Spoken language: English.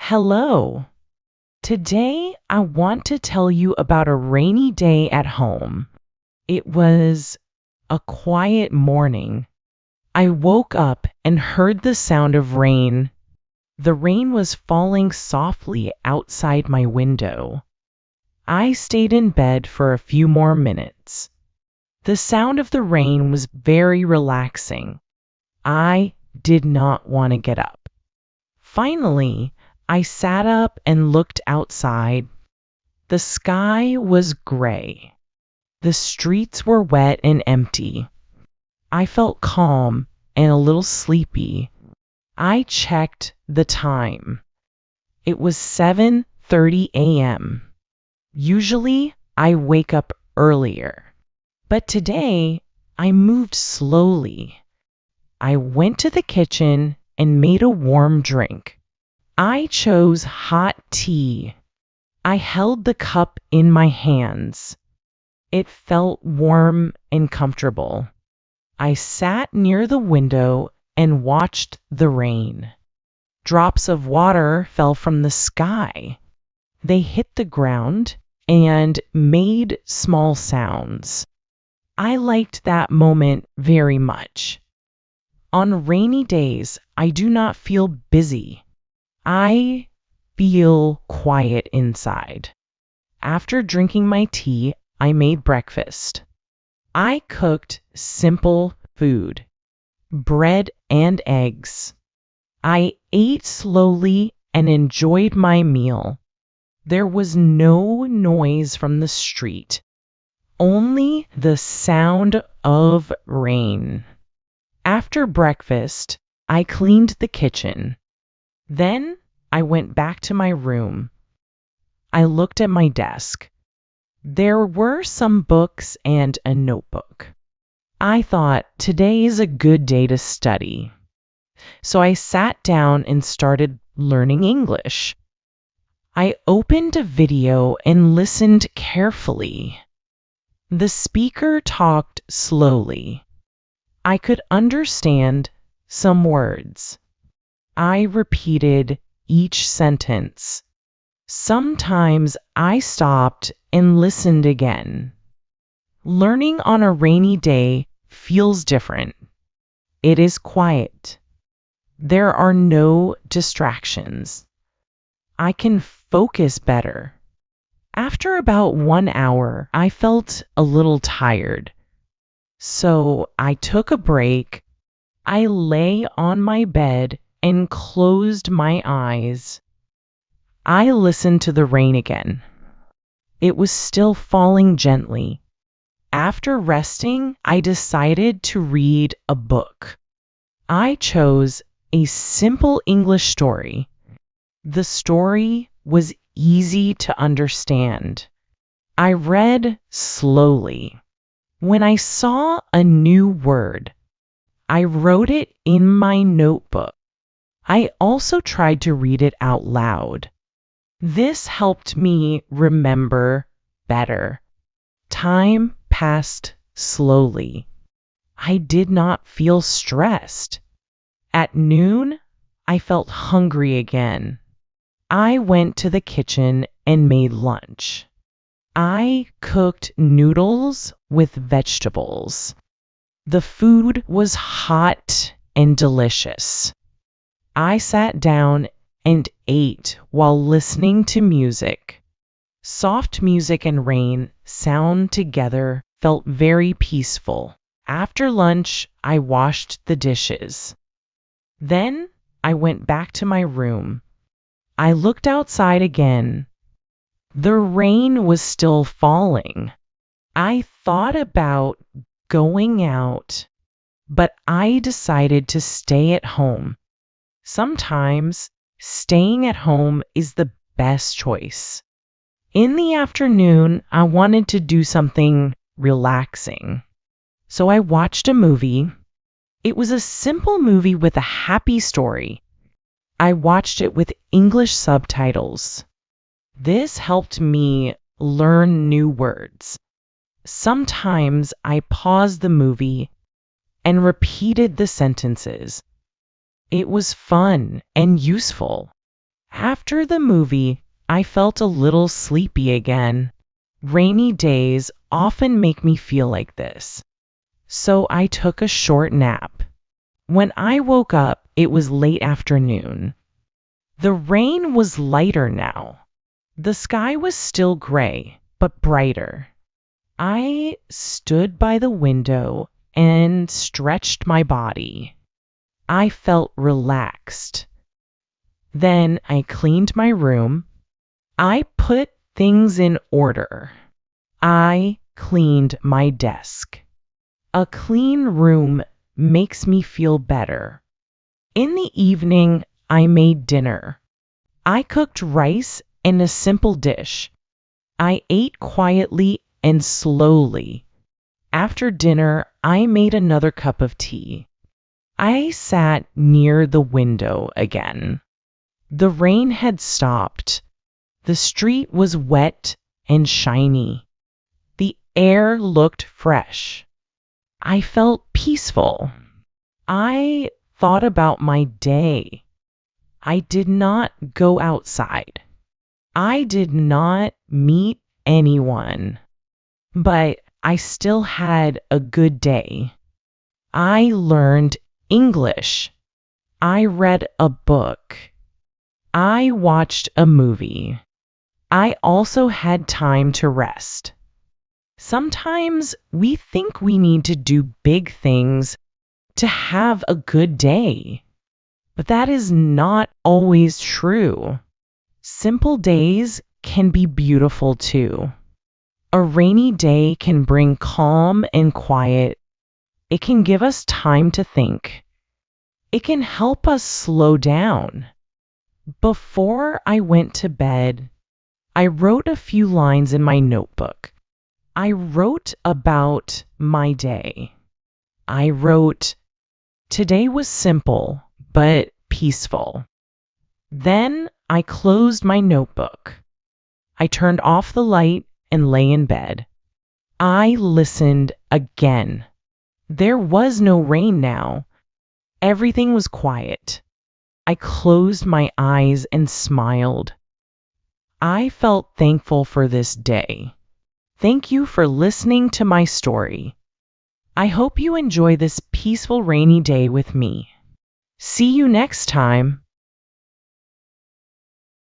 Hello. Today I want to tell you about a rainy day at home. It was a quiet morning. I woke up and heard the sound of rain. The rain was falling softly outside my window. I stayed in bed for a few more minutes. The sound of the rain was very relaxing. I did not want to get up. Finally, I sat up and looked outside. The sky was gray. The streets were wet and empty. I felt calm and a little sleepy. I checked the time. It was 7:30 a.m. Usually, I wake up earlier. But today, I moved slowly. I went to the kitchen and made a warm drink. I chose hot tea. I held the cup in my hands. It felt warm and comfortable. I sat near the window and watched the rain. Drops of water fell from the sky. They hit the ground and made small sounds. I liked that moment very much. On rainy days, I do not feel busy. I feel quiet inside. After drinking my tea, I made breakfast. I cooked simple food, bread and eggs. I ate slowly and enjoyed my meal. There was no noise from the street, only the sound of rain. After breakfast, I cleaned the kitchen. Then I went back to my room. I looked at my desk. There were some books and a notebook. I thought today is a good day to study. So I sat down and started learning English. I opened a video and listened carefully. The speaker talked slowly. I could understand some words. I repeated each sentence. Sometimes I stopped and listened again. Learning on a rainy day feels different. It is quiet. There are no distractions. I can focus better. After about 1 hour, I felt a little tired. So I took a break. I lay on my bed and closed my eyes. I listened to the rain again. It was still falling gently. After resting, I decided to read a book. I chose a simple English story. The story was easy to understand. I read slowly. When I saw a new word, I wrote it in my notebook. I also tried to read it out loud. This helped me remember better. Time passed slowly. I did not feel stressed. At noon, I felt hungry again. I went to the kitchen and made lunch. I cooked noodles with vegetables. The food was hot and delicious. I sat down and ate while listening to music. Soft music and rain sound together felt very peaceful. After lunch, I washed the dishes. Then I went back to my room. I looked outside again. The rain was still falling. I thought about going out, but I decided to stay at home. Sometimes staying at home is the best choice. In the afternoon, I wanted to do something relaxing. So I watched a movie. It was a simple movie with a happy story. I watched it with English subtitles. This helped me learn new words. Sometimes I paused the movie and repeated the sentences. It was fun and useful. After the movie, I felt a little sleepy again. Rainy days often make me feel like this. So I took a short nap. When I woke up, it was late afternoon. The rain was lighter now. The sky was still gray, but brighter. I stood by the window and stretched my body. I felt relaxed. Then I cleaned my room. I put things in order. I cleaned my desk. A clean room makes me feel better. In the evening, I made dinner. I cooked rice and a simple dish. I ate quietly and slowly. After dinner, I made another cup of tea. I sat near the window again. The rain had stopped. The street was wet and shiny. The air looked fresh. I felt peaceful. I thought about my day. I did not go outside. I did not meet anyone. But I still had a good day. I learned English. I read a book. I watched a movie. I also had time to rest. Sometimes we think we need to do big things to have a good day, but that is not always true. Simple days can be beautiful too. A rainy day can bring calm and quiet. It can give us time to think. It can help us slow down. Before I went to bed, I wrote a few lines in my notebook. I wrote about my day. I wrote, "Today was simple, but peaceful." Then I closed my notebook. I turned off the light and lay in bed. I listened again. There was no rain now. Everything was quiet. I closed my eyes and smiled. I felt thankful for this day. Thank you for listening to my story. I hope you enjoy this peaceful rainy day with me. See you next time.